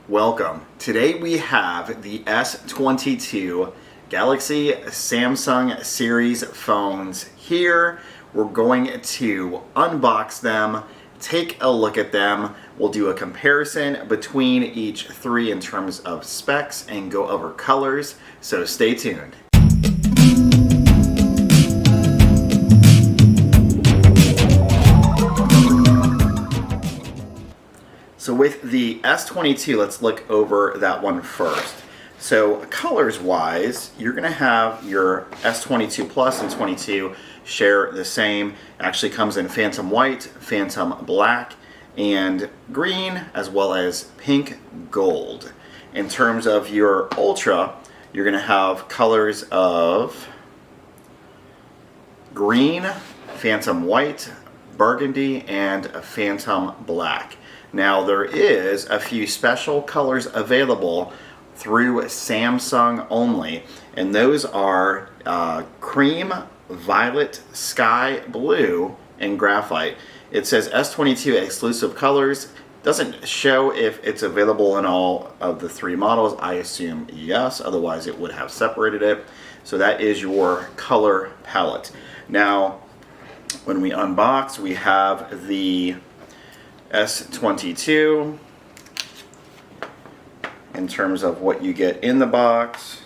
Welcome. Today we have the S22 Galaxy Samsung series phones here. We're going to unbox them, take a look at them. We'll do a comparison between each three in terms of specs and go over colors, so stay tuned. So with the S22, let's look over that one first. So colors wise, you're gonna have your S22 Plus and 22 share the same. It actually comes in Phantom White, Phantom Black, and green, as well as pink gold. In terms of your Ultra, you're gonna have colors of green, Phantom White, burgundy, and Phantom Black. Now there is a few special colors available through Samsung only, and those are cream, violet, sky blue, and graphite. It says S22 exclusive colors. Doesn't show if it's available in all of the three models. I assume yes, otherwise it would have separated it. So that is your color palette. Now when we unbox, we have the S22 in terms of what you get in the box.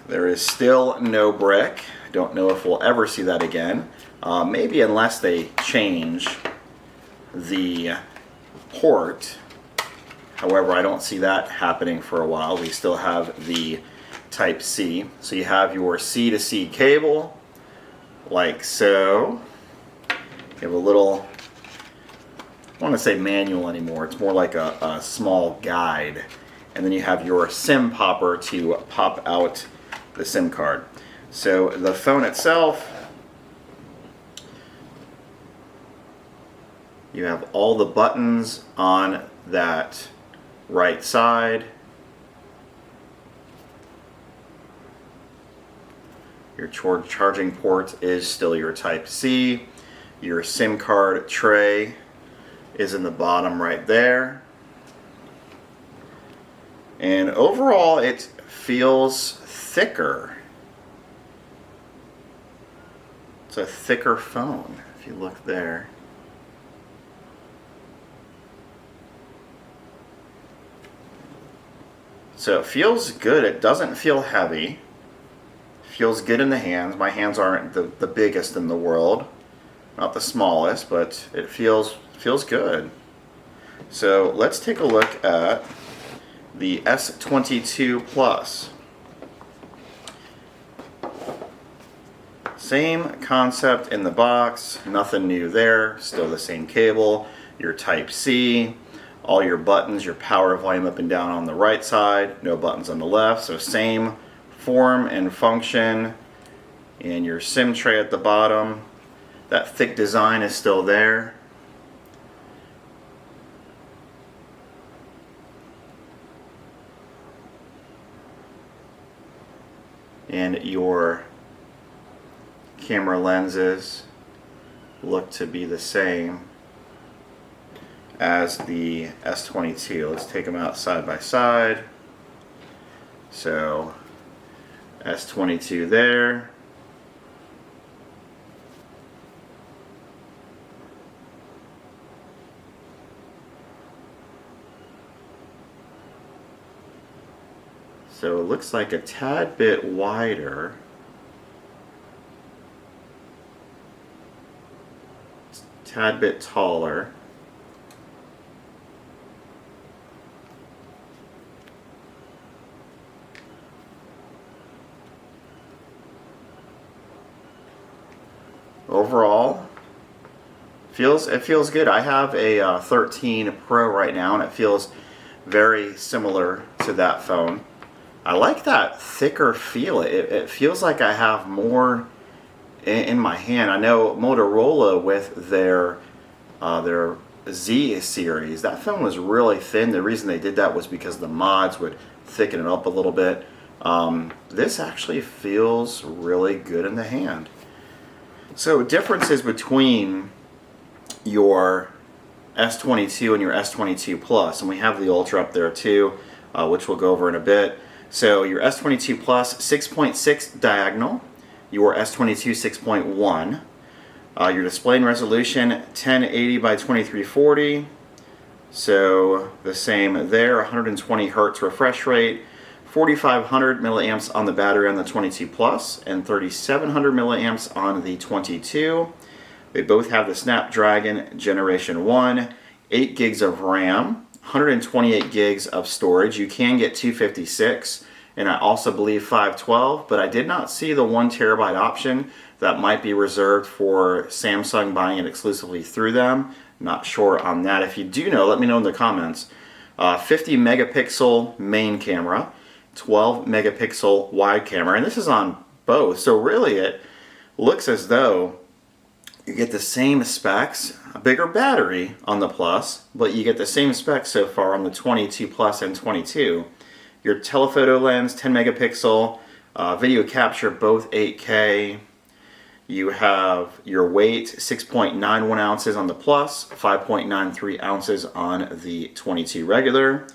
There is still no brick. Don't know if we'll ever see that again. Maybe unless they change the port. However, I don't see that happening for a while. We still have the Type-C. So you have your C to C cable, like so. You have a little, I want to say manual anymore, it's more like a small guide. And then you have your SIM popper to pop out the SIM card. So the phone itself, you have all the buttons on that right side. Your charging port is still your Type-C. Your SIM card tray is in the bottom right there. And overall it feels thicker. It's a thicker phone if you look there. So it feels good. It doesn't feel heavy. Feels good in the hands. My hands aren't the biggest in the world. Not the smallest, but it feels good. So let's take a look at the S22 Plus. Same concept in the box, nothing new there, still the same cable, your Type-C, all your buttons, your power, volume up and down on the right side, no buttons on the left, so same form and function, and your SIM tray at the bottom. That thick design is still there. And your camera lenses look to be the same as the S22. Let's take them out side by side. So S22 there. So it looks like a tad bit wider. Tad bit taller. Overall, it feels good. I have a 13 Pro right now, and it feels very similar to that phone. I like that thicker feel. It feels like I have more in my hand. I know Motorola with their Z series, that phone was really thin. The reason they did that was because the mods would thicken it up a little bit. This actually feels really good in the hand. So differences between your S22 and your S22 Plus, and we have the Ultra up there too, which we'll go over in a bit. So your S22 Plus 6.6 diagonal, your S22 6.1. Your display and resolution 1080 by 2340. So the same there, 120 hertz refresh rate, 4,500 milliamps on the battery on the 22 Plus, and 3,700 milliamps on the 22. They both have the Snapdragon Generation 1, 8 gigs of RAM, 128 gigs of storage. You can get 256, and I also believe 512, but I did not see the 1 terabyte option. That might be reserved for Samsung buying it exclusively through them. Not sure on that. If you do know, let me know in the comments. 50 megapixel main camera, 12 megapixel wide camera, and this is on both. So really it looks as though you get the same specs, a bigger battery on the Plus, but you get the same specs so far on the 22 Plus and 22. Your telephoto lens, 10 megapixel, video capture, both 8K. You have your weight, 6.91 ounces on the Plus, 5.93 ounces on the 22 regular.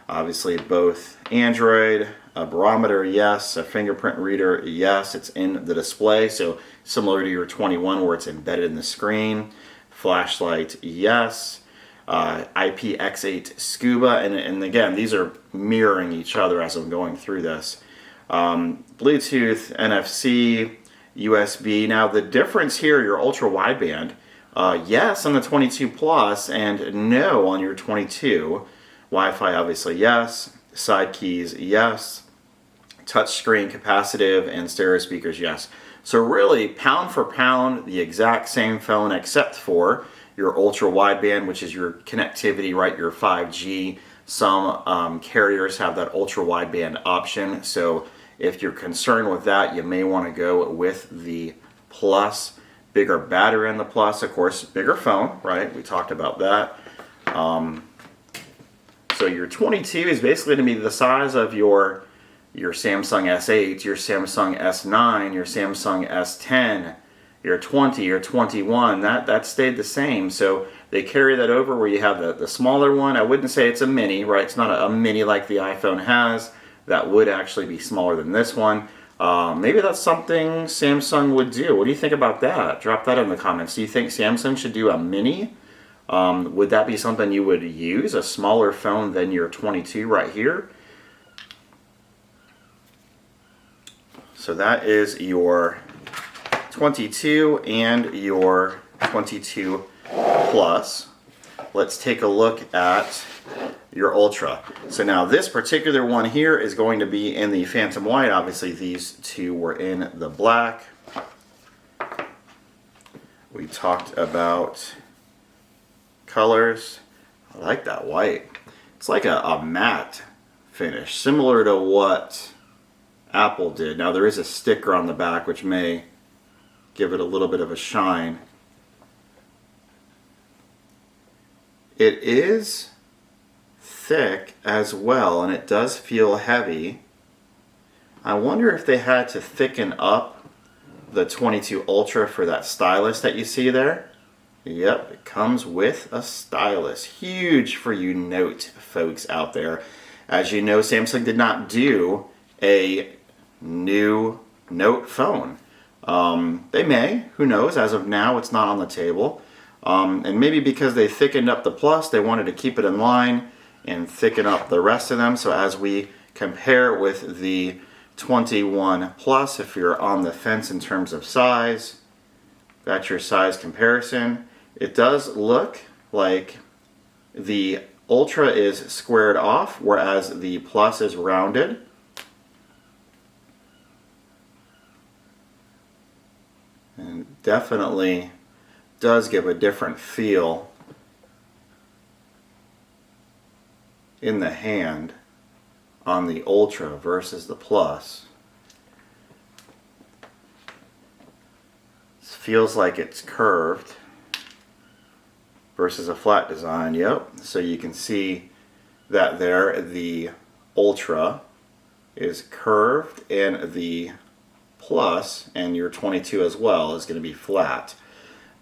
Obviously both Android, a barometer, yes, a fingerprint reader, yes, it's in the display, so similar to your 21 where it's embedded in the screen. Flashlight, yes. IPX8 Scuba, and again, these are mirroring each other as I'm going through this. Bluetooth, NFC, USB. Now the difference here, your ultra wideband, yes on the 22 Plus and no on your 22. Wi-Fi obviously yes, side keys yes, touchscreen, capacitive, and stereo speakers yes. So really, pound for pound, the exact same phone except for your ultra wideband, which is your connectivity, right? Your 5G. Some carriers have that ultra wideband option. So if you're concerned with that, you may want to go with the Plus. Bigger battery in the Plus, of course, bigger phone, right? We talked about that. So your 22 is basically going to be the size of your Samsung S8, your Samsung S9, your Samsung S10, your 20, your 21. That stayed the same. So they carry that over where you have the smaller one. I wouldn't say it's a mini, right? It's not a mini like the iPhone has. That would actually be smaller than this one. Maybe that's something Samsung would do. What do you think about that? Drop that in the comments. Do you think Samsung should do a mini? Would that be something you would use? A smaller phone than your 22 right here? So that is your 22 and your 22 Plus. Let's take a look at your Ultra. So now this particular one here is going to be in the Phantom White. Obviously these two were in the black. We talked about colors. I like that white. It's like a matte finish, similar to what Apple did. Now there is a sticker on the back which may give it a little bit of a shine. It is thick as well, and it does feel heavy. I wonder if they had to thicken up the 22 Ultra for that stylus that you see there. Yep, it comes with a stylus. Huge for you Note folks out there. As you know, Samsung did not do a new Note phone. They may, who knows, as of now it's not on the table. And maybe because they thickened up the Plus, they wanted to keep it in line and thicken up the rest of them. So as we compare with the 21 Plus, if you're on the fence in terms of size, that's your size comparison. It does look like the Ultra is squared off, whereas the Plus is rounded. And definitely does give a different feel in the hand on the Ultra versus the Plus. It feels like it's curved versus a flat design. Yep, so you can see that there the Ultra is curved and the Plus and your 22 as well is going to be flat.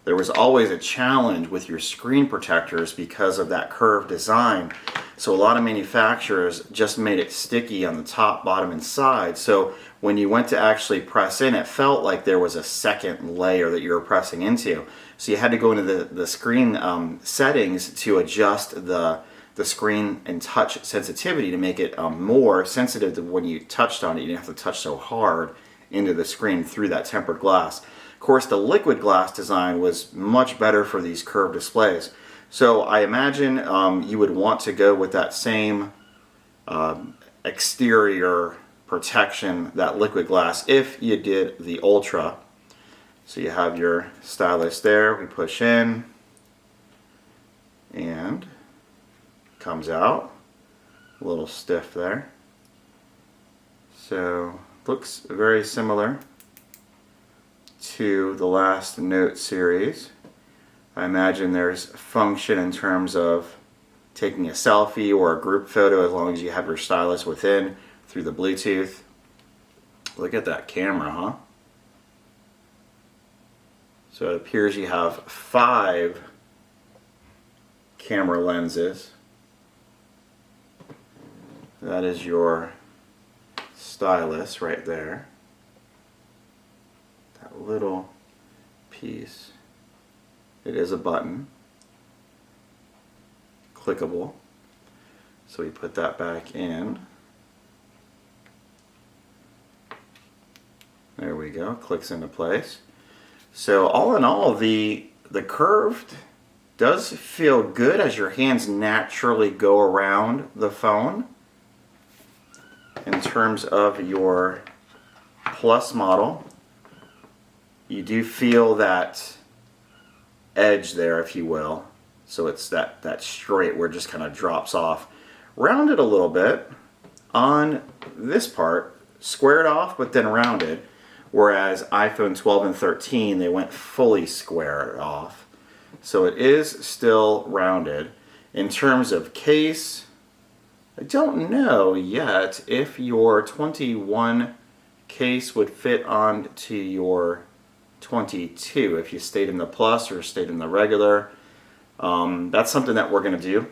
there was always a challenge with your screen protectors because of that curved design. So a lot of manufacturers just made it sticky on the top, bottom, and side. So when you went to actually press in, it felt like there was a second layer that you were pressing into. So you had to go into the screen settings to adjust the screen and touch sensitivity to make it more sensitive to when you touched on it. You didn't have to touch so hard into the screen through that tempered glass. Of course, the liquid glass design was much better for these curved displays. So I imagine you would want to go with that same exterior protection, that liquid glass, if you did the Ultra. So you have your stylus there, we push in, and comes out, a little stiff there. So looks very similar to the last Note series. I imagine there's function in terms of taking a selfie or a group photo as long as you have your stylus within through the Bluetooth. Look at that camera, huh? So it appears you have 5 camera lenses. That is your stylus right there. That little piece. It is a button. Clickable. So we put that back in. There we go. Clicks into place. So all in all, the curved does feel good as your hands naturally go around the phone. In terms of your Plus model, you do feel that edge there, if you will. So it's that straight where it just kind of drops off. Rounded a little bit on this part, squared off but then rounded. Whereas iPhone 12 and 13, they went fully square off. So it is still rounded. In terms of case, I don't know yet if your 21 case would fit onto your 22 if you stayed in the Plus or stayed in the regular. That's something that we're going to do.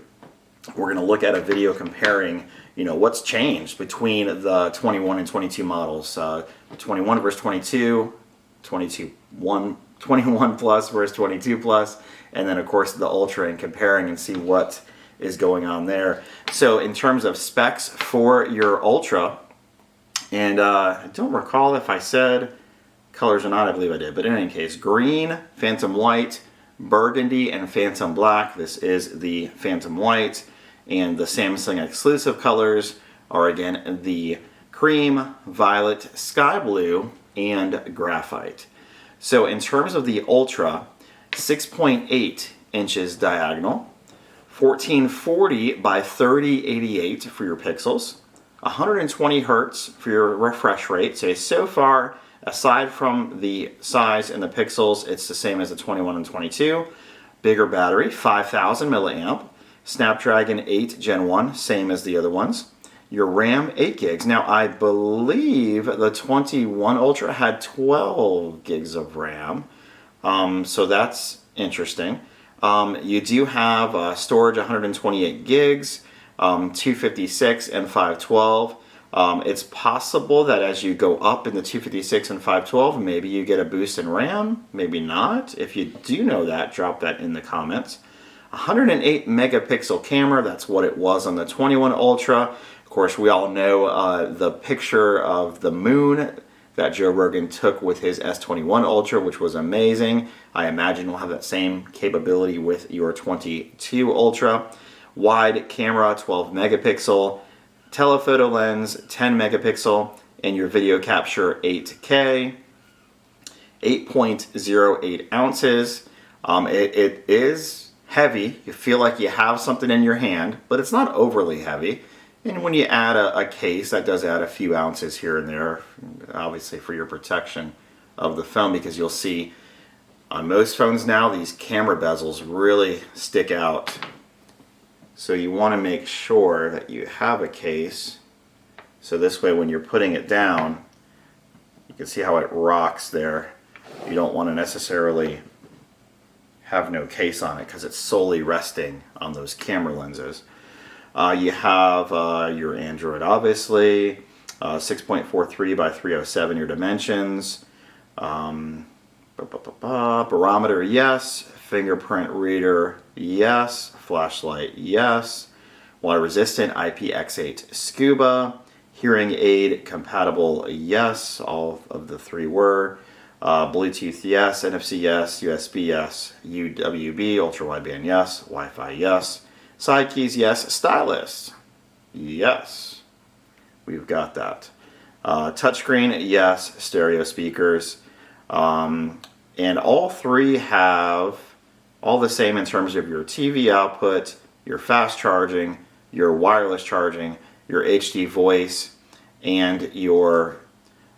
We're going to look at a video comparing, what's changed between the 21 and 22 models. 21 versus 22, 21 Plus versus 22 Plus, and then of course the Ultra, and comparing and see what is going on there. So in terms of specs for your Ultra, and I don't recall if I said colors or not, I believe I did, but in any case, green, phantom white, burgundy, and phantom black. This is the phantom white, and the Samsung exclusive colors are again the cream, violet, sky blue, and graphite. So in terms of the Ultra, 6.8 inches diagonal, 1440 by 3088 for your pixels, 120 hertz for your refresh rate. So far, aside from the size and the pixels, it's the same as the 21 and 22. Bigger battery, 5000 milliamp. Snapdragon 8 Gen 1, same as the other ones. Your RAM, 8 gigs. Now, I believe the 21 Ultra had 12 gigs of RAM, so that's interesting. You do have storage, 128 gigs, 256 and 512. It's possible that as you go up in the 256 and 512, maybe you get a boost in RAM, maybe not. If you do know that, drop that in the comments. 108 megapixel camera, that's what it was on the 21 Ultra. Of course, we all know the picture of the moon that Joe Rogan took with his S21 Ultra, which was amazing. I imagine we'll have that same capability with your 22 Ultra. Wide camera, 12 megapixel. Telephoto lens, 10 megapixel. And your video capture, 8K. 8.08 ounces. It is heavy. You feel like you have something in your hand, but it's not overly heavy. And when you add a case, that does add a few ounces here and there, obviously for your protection of the phone, because you'll see on most phones now, these camera bezels really stick out. So you want to make sure that you have a case. So this way, when you're putting it down, you can see how it rocks there. You don't want to necessarily have no case on it because it's solely resting on those camera lenses. You have your Android, obviously, 6.43 by 307 your dimensions. Barometer, yes. Fingerprint reader, yes. Flashlight, yes. Water resistant, IPX8 Scuba. Hearing aid compatible, yes. All of the three were. Bluetooth, yes. NFC, yes. USB, yes. UWB, ultra wideband, yes. Wi-Fi, yes. Side keys, yes. Stylus, yes. We've got that. Touchscreen, yes. Stereo speakers. And all three have all the same in terms of your TV output, your fast charging, your wireless charging, your HD voice, and your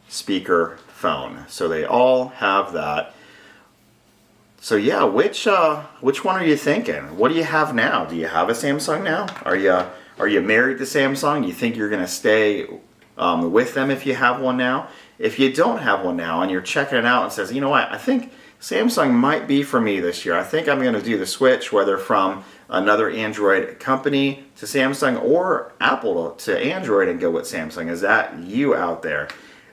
speaker phone. So they all have that. So yeah, which one are you thinking? What do you have now? Do you have a Samsung now? Are you married to Samsung? You think you're gonna stay with them if you have one now? If you don't have one now and you're checking it out and says, you know what, I think Samsung might be for me this year. I think I'm going to do the switch, whether from another Android company to Samsung or Apple to Android and go with Samsung. Is that you out there?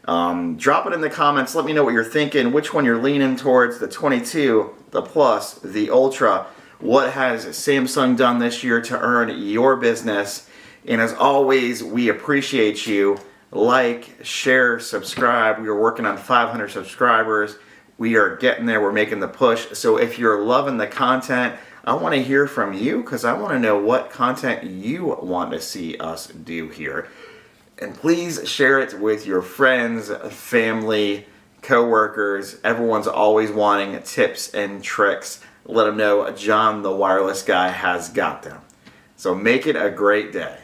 Drop it in the comments. Let me know what you're thinking, which one you're leaning towards, the 22, the Plus, the Ultra. What has Samsung done this year to earn your business? And as always, we appreciate you. Like, share, subscribe. We are working on 500 subscribers. We are getting there. We're making the push. So if you're loving the content, I want to hear from you because I want to know what content you want to see us do here. And please share it with your friends, family, co-workers. Everyone's always wanting tips and tricks. Let them know Jon the Wireless Guy has got them. So make it a great day.